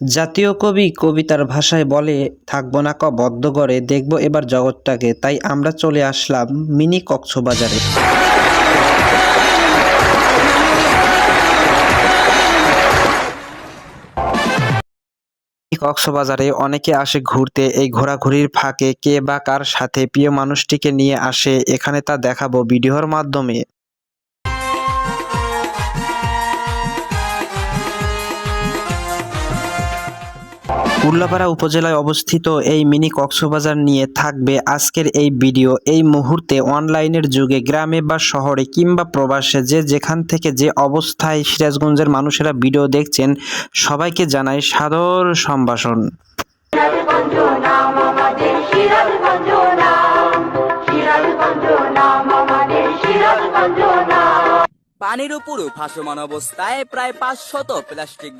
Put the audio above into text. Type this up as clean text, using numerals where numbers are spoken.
জাতীয় কবি কবিতার ভাষায় বলে, থাকবো না ক বদ্ধ ঘরে, দেখবো এবার জগৎটাকে। তাই আমরা চলে আসলাম মিনি কক্সবাজারে। কক্সবাজারে অনেকে আসে ঘুরতে। এই ঘোরাঘুরির ফাঁকে কে বা কার সাথে প্রিয় মানুষটিকে নিয়ে আসে এখানে তা দেখাবো ভিডিওর মাধ্যমে। উল্লাপাড়া উপজেলায় অবস্থিত এই মিনি কক্সবাজার নিয়ে থাকবে আজকের এই ভিডিও। এই মুহূর্তে অনলাইনের যুগে গ্রামে বা শহরে কিংবা প্রবাসে যে যেখান থেকে যে অবস্থায় সিরাজগঞ্জের মানুষেরা ভিডিও দেখছেন, সবাইকে জানাই সাদর সম্ভাষণ। পানির উপর ভাসমান অবস্থায় প্রায় 500 প্লাস্টিক